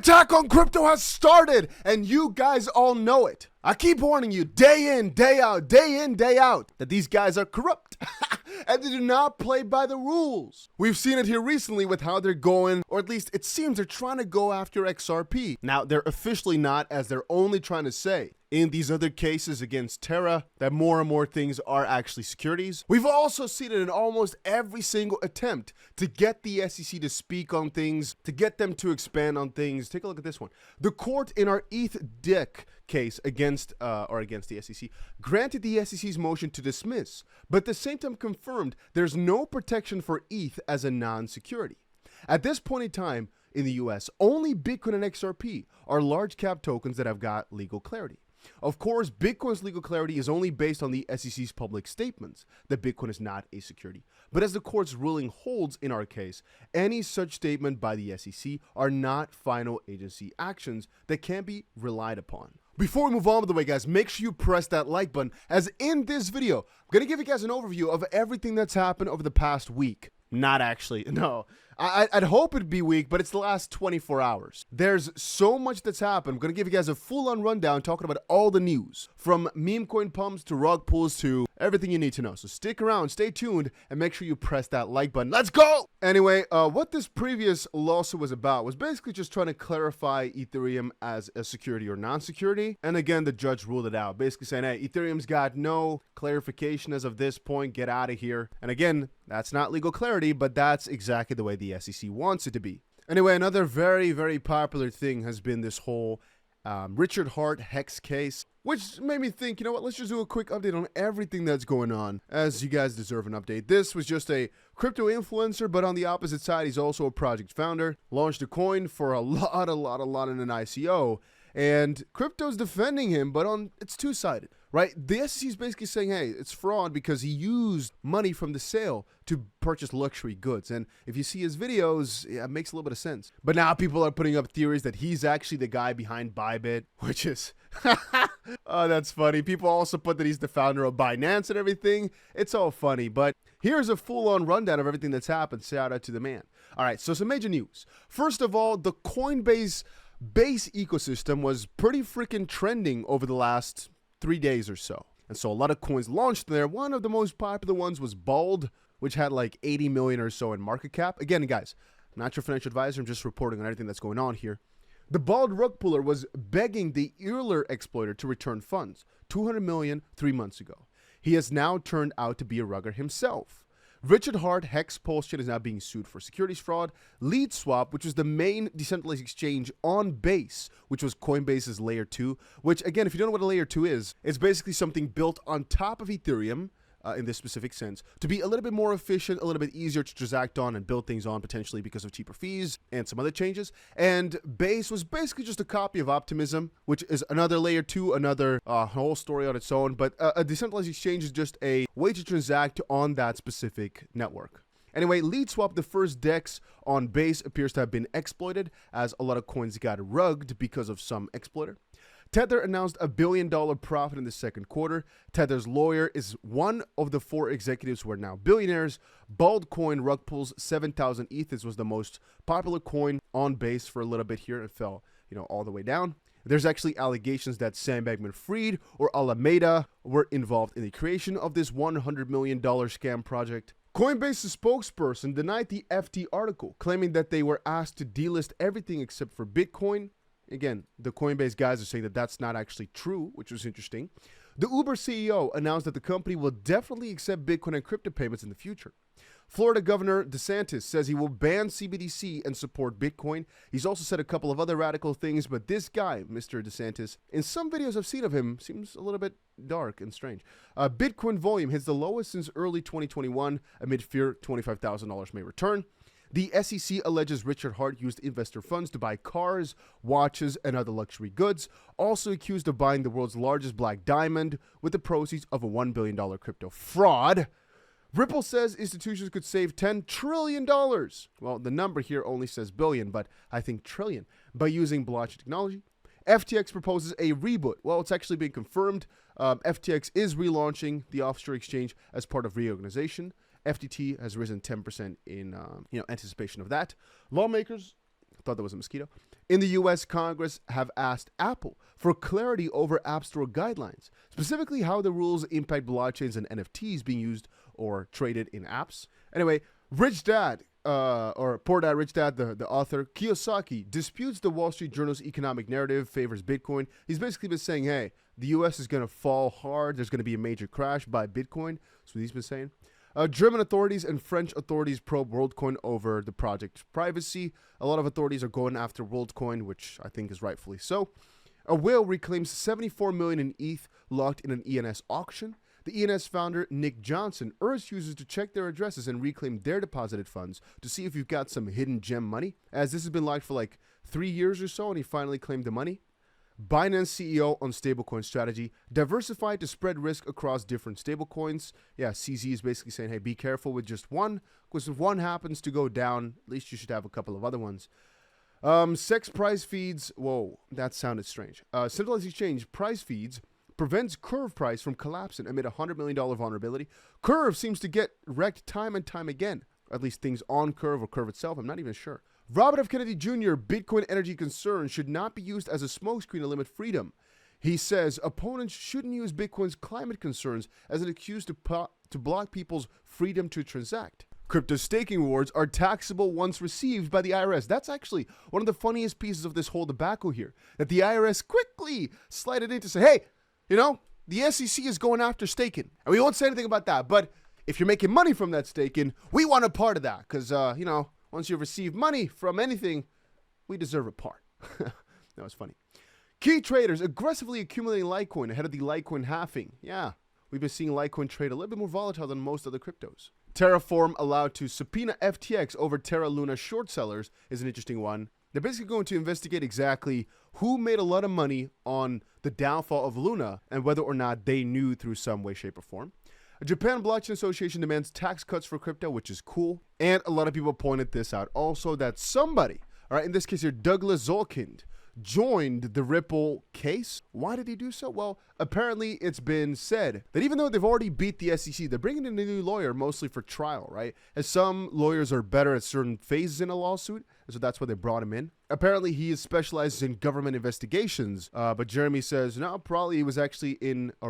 attack on crypto has started, and you guys all know it. I keep warning you day in, day out, that these guys are corrupt and they do not play by the rules. We've seen it here recently with how they're going, or at least it seems they're trying to go after XRP. Now, they're officially not, as they're only trying to say in these other cases against Terra that more and more things are actually securities. We've also seen it in almost every single attempt to get the SEC to speak on things, to get them to expand on things. Take a look at this one. The court in our ETH DIC case against the SEC granted the SEC's motion to dismiss, but at the same time confirmed there's no protection for ETH as a non-security. At this point in time in the US, only Bitcoin and XRP are large cap tokens that have got legal clarity. Of course, Bitcoin's legal clarity is only based on the SEC's public statements that Bitcoin is not a security. But as the court's ruling holds in our case, any such statement by the SEC are not final agency actions that can be relied upon. Before we move on, by the way, guys, make sure you press that like button, as in this video, I'm going to give you guys an overview of everything that's happened over the past week. Not actually, no. I'd hope it'd be weak, but it's the last 24 hours. There's so much that's happened. I'm going to give you guys a full-on rundown talking about all the news, from meme coin pumps to rug pulls to everything you need to know. So stick around, stay tuned, and make sure you press that like button. Let's go! Anyway, what this previous lawsuit was about was basically just trying to clarify Ethereum as a security or non-security. And again, the judge ruled it out, basically saying, hey, Ethereum's got no clarification as of this point, get out of here. And again, that's not legal clarity, but that's exactly the way the SEC wants it to be. Anyway, another very, very popular thing has been this whole Richard Hart Hex case, which made me think, you know what, let's just do a quick update on everything that's going on, as you guys deserve an update. This was just a crypto influencer, but on the opposite side, he's also a project founder, launched a coin for a lot in an ICO, and crypto's defending him, but it's two-sided, right? The SEC is basically saying, hey, it's fraud because he used money from the sale to purchase luxury goods. And if you see his videos, yeah, it makes a little bit of sense. But now people are putting up theories that he's actually the guy behind Bybit, which is, oh, that's funny. People also put that he's the founder of Binance and everything. It's all funny, but here's a full-on rundown of everything that's happened. Shout out to the man. All right, so some major news. First of all, the Coinbase base ecosystem was pretty freaking trending over the last 3 days or so. And so a lot of coins launched there. One of the most popular ones was Bald, which had like 80 million or so in market cap. Again, guys, I'm not your financial advisor. I'm just reporting on everything that's going on here. The Bald rug puller was begging the Euler exploiter to return funds, 200 million 3 months ago. He has now turned out to be a rugger himself. Richard Hart Hex Pulsion is now being sued for securities fraud. LeadSwap, which was the main decentralized exchange on Base, which was Coinbase's layer 2, which again, if you don't know what a layer 2 is, it's basically something built on top of Ethereum, in this specific sense, to be a little bit more efficient, a little bit easier to transact on and build things on, potentially because of cheaper fees and some other changes. And Base was basically just a copy of Optimism, which is another layer 2, another whole story on its own. But a decentralized exchange is just a way to transact on that specific network. Anyway, LeadSwap, the first DEX on Base, appears to have been exploited, as a lot of coins got rugged because of some exploiter. Tether announced $1 billion profit in the second quarter. Tether's lawyer is one of the 4 executives who are now billionaires. Bald coin rug pulls 7,000 ETH. This was the most popular coin on Base for a little bit here. It fell, all the way down. There's actually allegations that Sam Bankman-Fried or Alameda were involved in the creation of this $100 million scam project. Coinbase's spokesperson denied the FT article, claiming that they were asked to delist everything except for Bitcoin. Again, the Coinbase guys are saying that that's not actually true, which was interesting. The Uber CEO announced that the company will definitely accept Bitcoin and crypto payments in the future. Florida Governor DeSantis says he will ban CBDC and support Bitcoin. He's also said a couple of other radical things, but this guy, Mr. DeSantis, in some videos I've seen of him, seems a little bit dark and strange. Bitcoin volume hits the lowest since early 2021 amid fear $25,000 may return. The SEC alleges Richard Hart used investor funds to buy cars, watches, and other luxury goods, also accused of buying the world's largest black diamond with the proceeds of a $1 billion crypto fraud. Ripple says institutions could save $10 trillion. Well, the number here only says billion, but I think trillion, by using blockchain technology. FTX proposes a reboot. Well, it's actually been confirmed. FTX is relaunching the offshore exchange as part of reorganization. FTT has risen 10% in anticipation of that. Lawmakers, I thought that was a mosquito, In the US, Congress have asked Apple for clarity over App Store guidelines, specifically how the rules impact blockchains and NFTs being used or traded in apps. Anyway, Rich Dad, or Poor Dad, Rich Dad, the author, Kiyosaki, disputes the Wall Street Journal's economic narrative, favors Bitcoin. He's basically been saying, hey, the US is going to fall hard. There's going to be a major crash by Bitcoin. That's what he's been saying. German authorities and French authorities probe WorldCoin over the project's privacy. A lot of authorities are going after WorldCoin, which I think is rightfully so. A whale reclaims 74 million in ETH locked in an ENS auction. The ENS founder, Nick Johnson, urged users to check their addresses and reclaim their deposited funds to see if you've got some hidden gem money, as this has been locked for like 3 years or so, and he finally claimed the money. Binance CEO on stablecoin strategy, diversified to spread risk across different stablecoins. Yeah, CZ is basically saying, hey, be careful with just one, because if one happens to go down, at least you should have a couple of other ones. Sex price feeds, whoa, that sounded strange. Centralized exchange price feeds prevents Curve price from collapsing amid a $100 million vulnerability. Curve seems to get wrecked time and time again. At least things on Curve or Curve itself, I'm not even sure. Robert F. Kennedy Jr., Bitcoin energy concerns should not be used as a smokescreen to limit freedom. He says opponents shouldn't use Bitcoin's climate concerns as an excuse to block people's freedom to transact. Crypto staking rewards are taxable once received by the IRS. That's actually one of the funniest pieces of this whole debacle here, that the IRS quickly slided in to say, hey, you know, the SEC is going after staking, and we won't say anything about that, but if you're making money from that staking, we want a part of that, because, you know, once you receive money from anything, we deserve a part. That was funny. Key traders aggressively accumulating Litecoin ahead of the Litecoin halving. Yeah, we've been seeing Litecoin trade a little bit more volatile than most other cryptos. Terraform allowed to subpoena FTX over Terra Luna short sellers is an interesting one. They're basically going to investigate exactly who made a lot of money on the downfall of Luna and whether or not they knew through some way, shape, or form. Japan Blockchain Association demands tax cuts for crypto, which is cool. And a lot of people pointed this out also, that somebody, all right, in this case here, Douglas Zolkind, joined the Ripple case. Why did he do so? Well, apparently it's been said that even though they've already beat the SEC, they're bringing in a new lawyer mostly for trial, right? As some lawyers are better at certain phases in a lawsuit, so that's why they brought him in. Apparently he specializes in government investigations, but Jeremy says, no, probably he was actually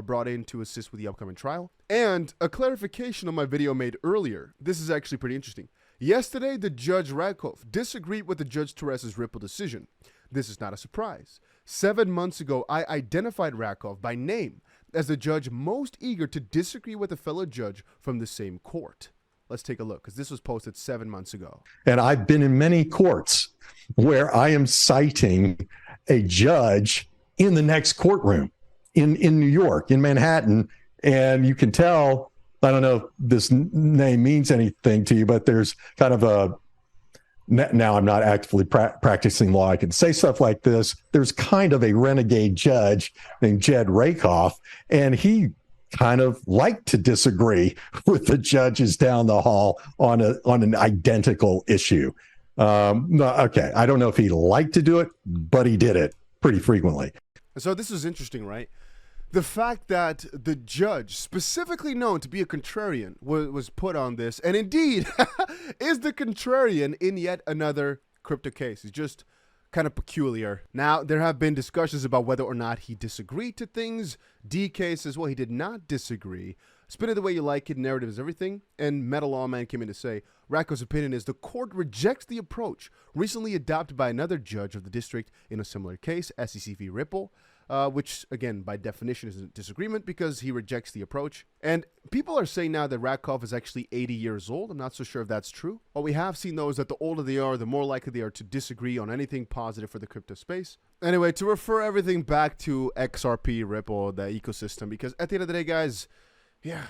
brought in to assist with the upcoming trial. And a clarification on my video made earlier. This is actually pretty interesting. Yesterday, the judge Rakoff disagreed with the Judge Teresa's Ripple decision. This is not a surprise. 7 months ago, I identified Rakoff by name as the judge most eager to disagree with a fellow judge from the same court. Let's take a look, because this was posted 7 months ago. And I've been in many courts where I am citing a judge in the next courtroom in New York, in Manhattan. And you can tell, I don't know if this name means anything to you, but there's kind of a, now I'm not actively practicing law, I can say stuff like this. There's kind of a renegade judge named Jed Rakoff, and he kind of liked to disagree with the judges down the hall on an identical issue. Okay, I don't know if he liked to do it, but he did it pretty frequently. So this is interesting, right? The fact that the judge, specifically known to be a contrarian, was put on this, and indeed is the contrarian in yet another crypto case. It's just kind of peculiar. Now, there have been discussions about whether or not he disagreed to things. DK says, well, he did not disagree. Spin it the way you like it, narrative is everything. And Meta Lawman came in to say, Rakoff's opinion is the court rejects the approach recently adopted by another judge of the district in a similar case, SEC v. Ripple, which, again, by definition is a disagreement because he rejects the approach. And people are saying now that Rakoff is actually 80 years old. I'm not so sure if that's true. What we have seen, though, is that the older they are, the more likely they are to disagree on anything positive for the crypto space. Anyway, to refer everything back to XRP, Ripple, the ecosystem, because at the end of the day, guys, yeah,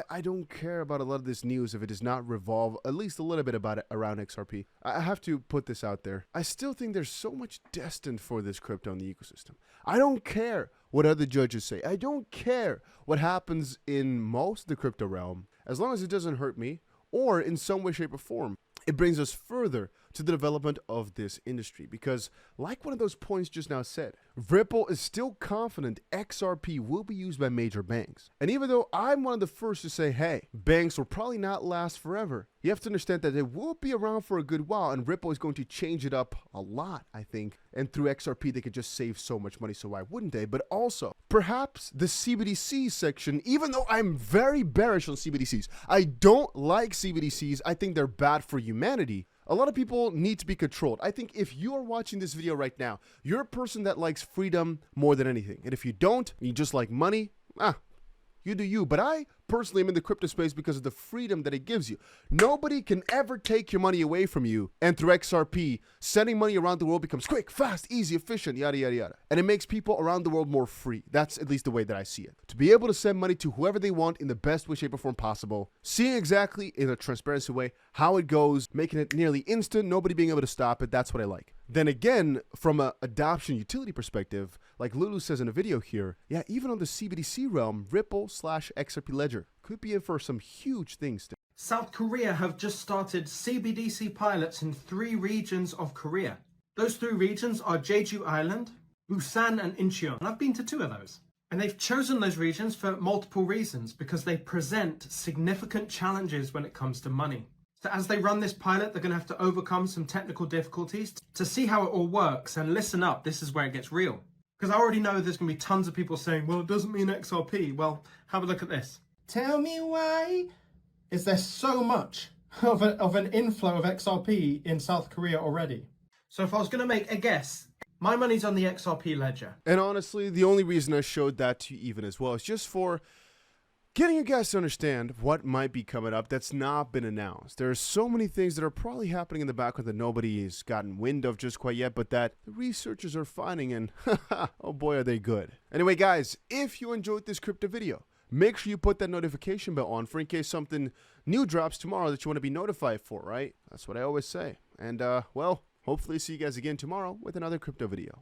I don't care about a lot of this news if it does not revolve at least a little bit about it around XRP. I have to put this out there. I still think there's so much destined for this crypto in the ecosystem. I don't care what other judges say. I don't care what happens in most of the crypto realm, as long as it doesn't hurt me or in some way, shape, or form. It brings us further to the development of this industry. Because like one of those points just now said, Ripple is still confident XRP will be used by major banks. And even though I'm one of the first to say, hey, banks will probably not last forever, you have to understand that it will be around for a good while, and Ripple is going to change it up a lot, I think. And through XRP, they could just save so much money, so why wouldn't they? But also, perhaps the CBDC section, even though I'm very bearish on CBDCs, I don't like CBDCs, I think they're bad for humanity. A lot of people need to be controlled. I think if you are watching this video right now, you're a person that likes freedom more than anything. And if you don't, you just like money, you do you. But I personally am in the crypto space because of the freedom that it gives you. Nobody can ever take your money away from you. And through XRP, sending money around the world becomes quick, fast, easy, efficient, yada, yada, yada. And it makes people around the world more free. That's at least the way that I see it. To be able to send money to whoever they want in the best way, shape, or form possible. Seeing exactly in a transparency way how it goes, making it nearly instant, nobody being able to stop it. That's what I like. Then again, from an adoption utility perspective, like Lulu says in a video here, yeah, even on the CBDC realm, Ripple/XRP Ledger could be in for some huge things. South Korea have just started CBDC pilots in 3 regions of Korea. Those 3 regions are Jeju Island, Busan, and Incheon. And I've been to 2 of those. And they've chosen those regions for multiple reasons, because they present significant challenges when it comes to money. So as they run this pilot, they're going to have to overcome some technical difficulties to see how it all works. And listen up, this is where it gets real. Because I already know there's going to be tons of people saying, well, it doesn't mean XRP. Well, have a look at this. Tell me why is there so much of an inflow of XRP in South Korea already? So if I was going to make a guess, my money's on the XRP ledger. And honestly, the only reason I showed that to you even as well is just for getting you guys to understand what might be coming up that's not been announced. There are so many things that are probably happening in the background that nobody has gotten wind of just quite yet, but that the researchers are finding, and oh boy, are they good. Anyway, guys, if you enjoyed this crypto video, make sure you put that notification bell on for in case something new drops tomorrow that you want to be notified for, right? That's what I always say. And, well, hopefully see you guys again tomorrow with another crypto video.